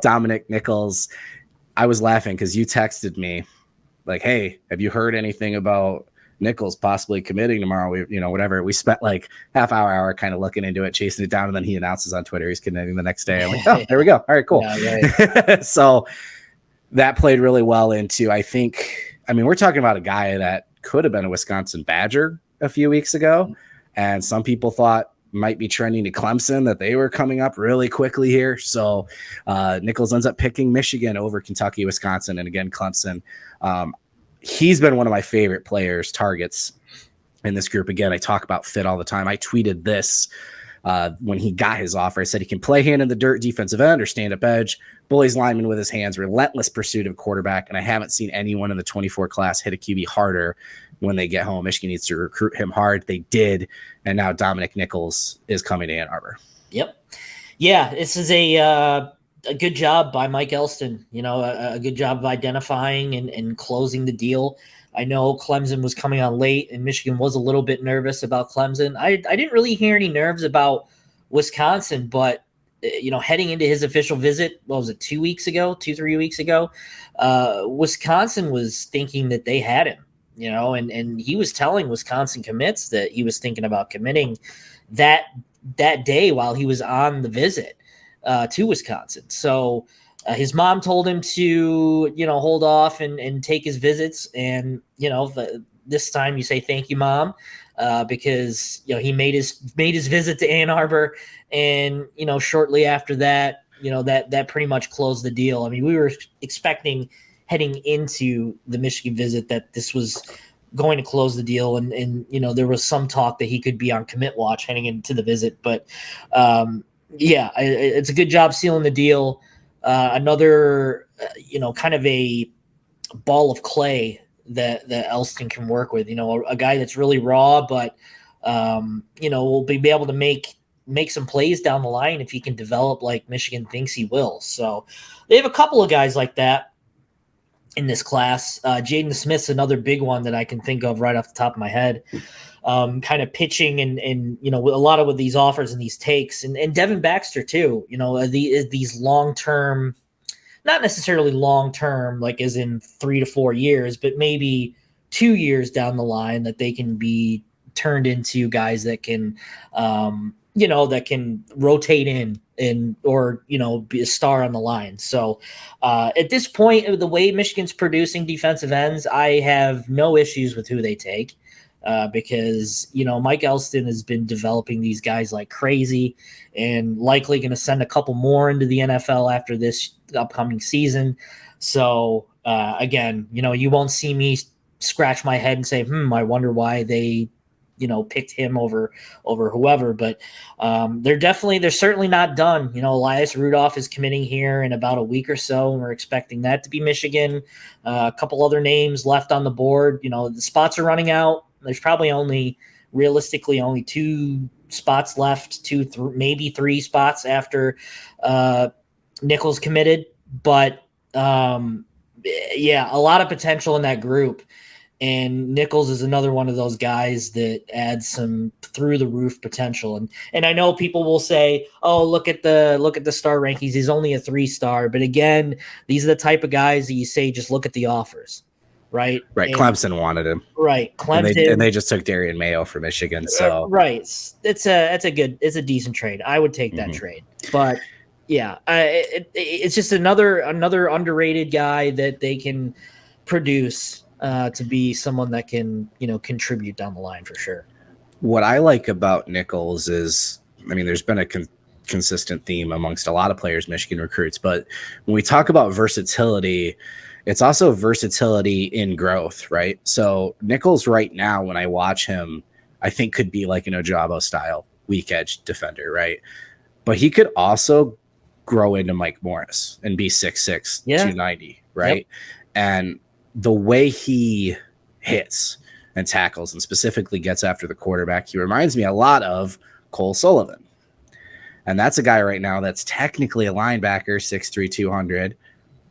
Dominic Nichols, I was laughing because you texted me like, hey, have you heard anything about Nichols possibly committing tomorrow? Whatever. We spent like hour kind of looking into it, chasing it down, and then he announces on Twitter he's committing the next day. I'm like, oh, there we go. All right, cool. Yeah, right. So that played really well into, we're talking about a guy that could have been a Wisconsin Badger a few weeks ago, and some people thought might be trending to Clemson, that they were coming up really quickly here. So Nichols ends up picking Michigan over Kentucky, Wisconsin, and again, Clemson. He's been one of my favorite players, targets in this group. Again, I talk about fit all the time. I tweeted this when he got his offer. I said he can play hand in the dirt, defensive end, or stand up edge, bullies linemen with his hands, relentless pursuit of quarterback. And I haven't seen anyone in the 24 class hit a QB harder when they get home. Michigan needs to recruit him hard. They did. And now Dominic Nichols is coming to Ann Arbor. Yep. Yeah, this is a good job by Mike Elston. A good job of identifying and closing the deal. I know Clemson was coming on late, and Michigan was a little bit nervous about Clemson. I didn't really hear any nerves about Wisconsin, but heading into his official visit, what was it, 3 weeks ago, Wisconsin was thinking that they had him. And he was telling Wisconsin commits that he was thinking about committing that day while he was on the visit to Wisconsin. So his mom told him to, hold off and take his visits. And, this time you say, thank you, Mom, because, he made his visit to Ann Arbor. And, shortly after that, that pretty much closed the deal. I mean, we were expecting heading into the Michigan visit that this was going to close the deal. And there was some talk that he could be on commit watch heading into the visit. But it's a good job sealing the deal. Another, kind of a ball of clay that Elston can work with, a guy that's really raw, but, will be able to make some plays down the line if he can develop like Michigan thinks he will. So they have a couple of guys like that in this class. Jaden Smith's another big one that I can think of right off the top of my head. Kind of pitching and a lot of with these offers and these takes, and Devin Baxter too, these long-term, not necessarily long-term, like as in 3 to 4 years, but maybe 2 years down the line that they can be turned into guys that can, that can rotate in or, be a star on the line. So at this point, the way Michigan's producing defensive ends, I have no issues with who they take. Because, Mike Elston has been developing these guys like crazy and likely going to send a couple more into the NFL after this upcoming season. So, again, you won't see me scratch my head and say, I wonder why they, picked him over whoever. But they're certainly not done. Elias Rudolph is committing here in about a week or so, and we're expecting that to be Michigan. A couple other names left on the board. The spots are running out. There's probably realistically only 2 spots left, maybe 3 spots after Nichols committed. But a lot of potential in that group. And Nichols is another one of those guys that adds some through the roof potential. And I know people will say, "Oh, look at the star rankings. He's only a 3-star." But again, these are the type of guys that you say just look at the offers. Right. And Clemson wanted him. Right. Clemson. And they just took Darian Mayo for Michigan. So right. It's a decent trade. I would take that trade. But yeah, it's just another underrated guy that they can produce to be someone that can, contribute down the line for sure. What I like about Nichols is, there's been a consistent theme amongst a lot of players Michigan recruits, but when we talk about versatility, it's also versatility in growth, right? So Nichols right now, when I watch him, I think could be like an Ojabo style weak edge defender, right? But he could also grow into Mike Morris and be 6'6", 290, right? Yep. And the way he hits and tackles and specifically gets after the quarterback, he reminds me a lot of Cole Sullivan. And that's a guy right now that's technically a linebacker, 6'3", 200,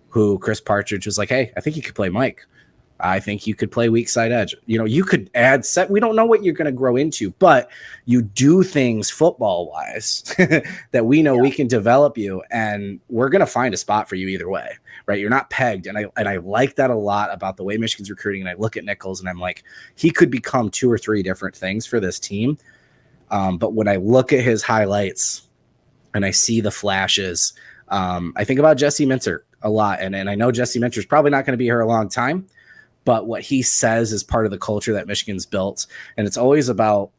who Chris Partridge was like, hey, I think he could play Mike. I think you could play weak side edge. You could add set. We don't know what you're going to grow into, but you do things football wise that we know we can develop you, and we're going to find a spot for you either way, right? You're not pegged. And I like that a lot about the way Michigan's recruiting. And I look at Nichols and I'm like, he could become 2 or 3 different things for this team. But when I look at his highlights and I see the flashes, I think about Jesse Minter a lot. And I know Jesse Minter is probably not going to be here a long time, but what he says is part of the culture that Michigan's built. And it's always about,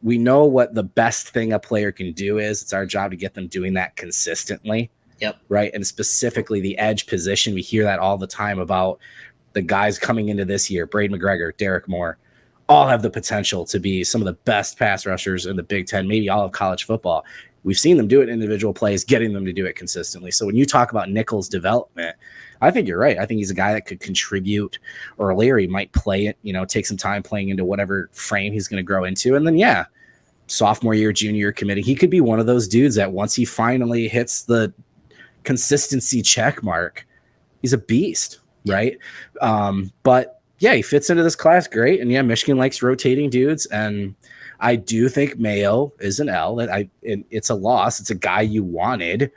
we know what the best thing a player can do is. It's our job to get them doing that consistently. Yep. Right. And specifically the edge position. We hear that all the time about the guys coming into this year, Braden McGregor, Derek Moore, all have the potential to be some of the best pass rushers in the Big Ten, maybe all of college football. We've seen them do it in individual plays, getting them to do it consistently. So when you talk about Nichols' development, I think you're right. I think he's a guy that could contribute, or Larry might play it, take some time playing into whatever frame he's going to grow into. And then, sophomore year, junior year committing, he could be one of those dudes that once he finally hits the consistency check mark, he's a beast, right? But he fits into this class great. And Michigan likes rotating dudes. And I do think Mayo is an L. It's a loss. It's a guy you wanted,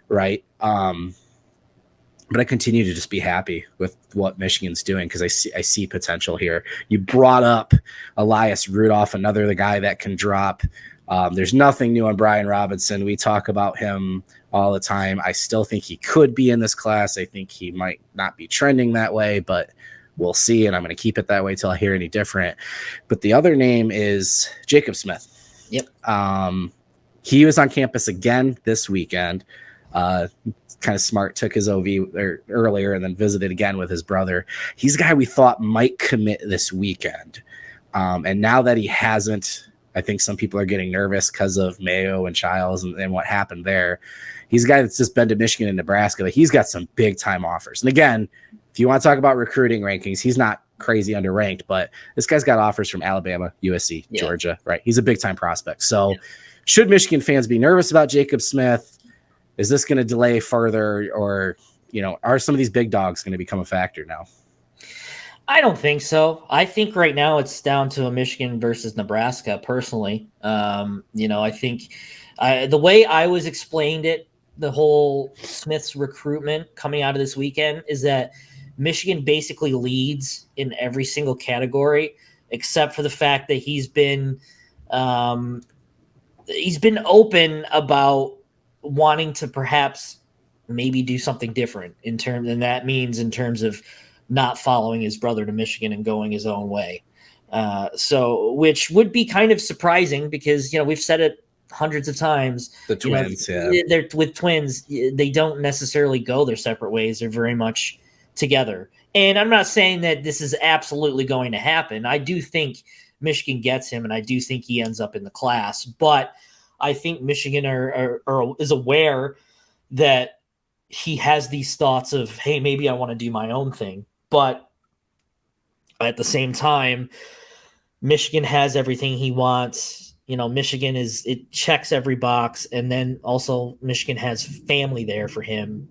right? But I continue to just be happy with what Michigan's doing because I see potential here. You brought up Elias Rudolph, the guy that can drop. There's nothing new on Brian Robinson. We talk about him all the time. I still think he could be in this class. I think he might not be trending that way, but we'll see. And I'm going to keep it that way till I hear any different. But the other name is Jacob Smith. Yep. He was on campus again this weekend. Kind of smart, took his OV earlier and then visited again with his brother. He's a guy we thought might commit this weekend. And now that he hasn't, I think some people are getting nervous because of Mayo and Childs and what happened there. He's a guy that's just been to Michigan and Nebraska, but he's got some big time offers. And again, if you want to talk about recruiting rankings, he's not crazy underranked, but this guy's got offers from Alabama, USC, Georgia, right? He's a big time prospect. So should Michigan fans be nervous about Jacob Smith? Is this going to delay further, or, are some of these big dogs going to become a factor now? I don't think so. I think right now it's down to a Michigan versus Nebraska personally. I think the way I was explained it, the whole Smith's recruitment coming out of this weekend, is that Michigan basically leads in every single category, except for the fact that he's been open about wanting to perhaps maybe do something different in terms of not following his brother to Michigan and going his own way. So which would be kind of surprising because, we've said it hundreds of times. The twins, they're with twins. They don't necessarily go their separate ways. They're very much together. And I'm not saying that this is absolutely going to happen. I do think Michigan gets him, and I do think he ends up in the class, but I think Michigan is aware that he has these thoughts of, hey, maybe I want to do my own thing. But at the same time, Michigan has everything he wants. Michigan it checks every box. And then also Michigan has family there for him.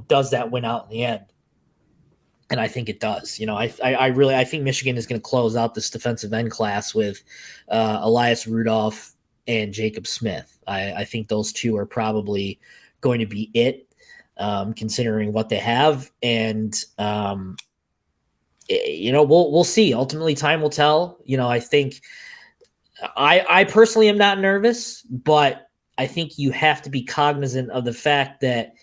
Does that win out in the end? And I think it does. I think Michigan is going to close out this defensive end class with Elias Rudolph and Jacob Smith. I think those two are probably going to be it, considering what they have. And, we'll see. Ultimately, time will tell. I think I personally am not nervous, but I think you have to be cognizant of the fact that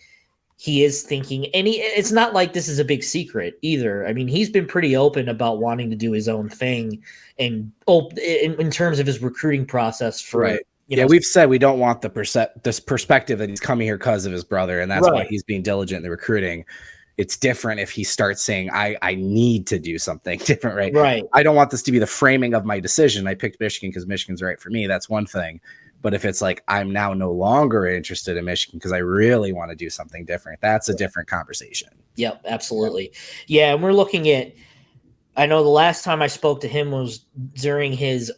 he is thinking, and it's not like this is a big secret either. I mean, he's been pretty open about wanting to do his own thing, and in terms of his recruiting process for, right. We've said we don't want this perspective that he's coming here because of his brother, and that's why he's being diligent in the recruiting. It's different if he starts saying, I need to do something different, right? Right. I don't want this to be the framing of my decision. I picked Michigan because Michigan's right for me. That's one thing. But if it's like, I'm now no longer interested in Michigan because I really want to do something different, that's a different conversation. Yep, absolutely. Yeah, and we're looking at, I know the last time I spoke to him was during his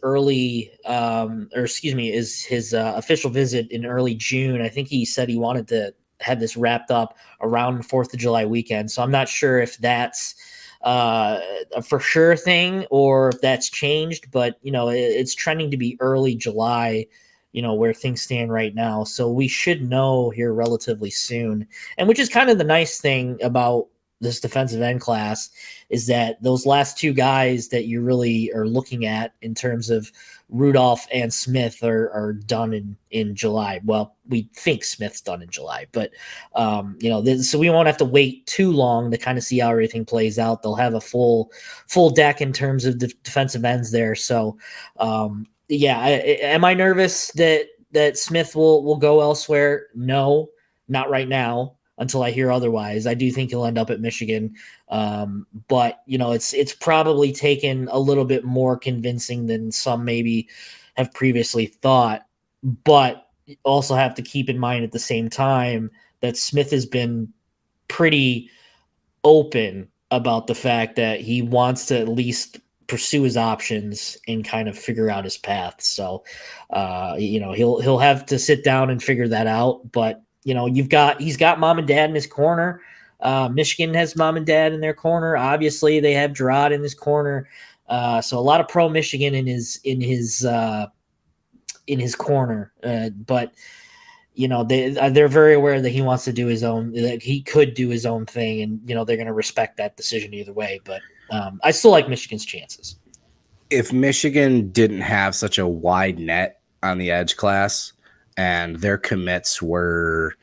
his official visit in early June. I think he said he wanted to have this wrapped up around 4th of July weekend. So I'm not sure if that's a for sure thing or if that's changed, but it's trending to be early July, where things stand right now. So we should know here relatively soon. And which is kind of the nice thing about this defensive end class is that those last two guys that you really are looking at in terms of Rudolph and Smith are done in July. Well, we think Smith's done in July, but so we won't have to wait too long to kind of see how everything plays out. They'll have a full deck in terms of defensive ends there. So am I nervous that Smith will go elsewhere? No, not right now until I hear otherwise. I do think he'll end up at Michigan. But it's probably taken a little bit more convincing than some maybe have previously thought, but also have to keep in mind at the same time that Smith has been pretty open about the fact that he wants to at least pursue his options and kind of figure out his path. So, he'll have to sit down and figure that out, but he's got mom and dad in his corner. Michigan has mom and dad in their corner. Obviously, they have Gerard in his corner. So a lot of pro Michigan in his corner. But they're very aware that he wants to do his own. That he could do his own thing, and they're going to respect that decision either way. But I still like Michigan's chances. If Michigan didn't have such a wide net on the edge class, and their commits were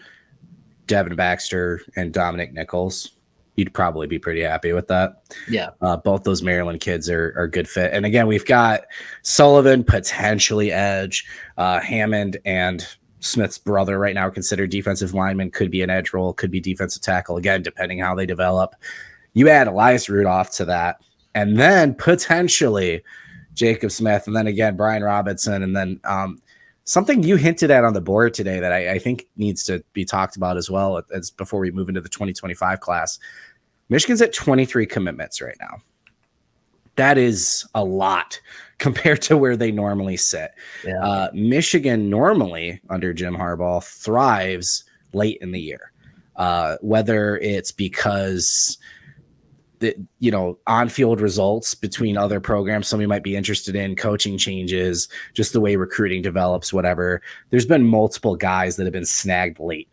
Devin Baxter and Dominic Nichols, you'd probably be pretty happy with that. Yeah. Both those Maryland kids are a good fit. And again, we've got Sullivan, potentially edge, Hammond and Smith's brother right now considered defensive lineman, could be an edge role, could be defensive tackle, again, depending how they develop. You add Elias Rudolph to that, and then potentially Jacob Smith, and then again, Brian Robinson, and then something you hinted at on the board today that I think needs to be talked about as well as before we move into the 2025 class. Michigan's at 23 commitments right now. That is a lot compared to where they normally sit. Yeah. Michigan normally under Jim Harbaugh thrives late in the year, whether it's because on-field results between other programs somebody might be interested in, coaching changes, just the way recruiting develops, whatever. There's been multiple guys that have been snagged late.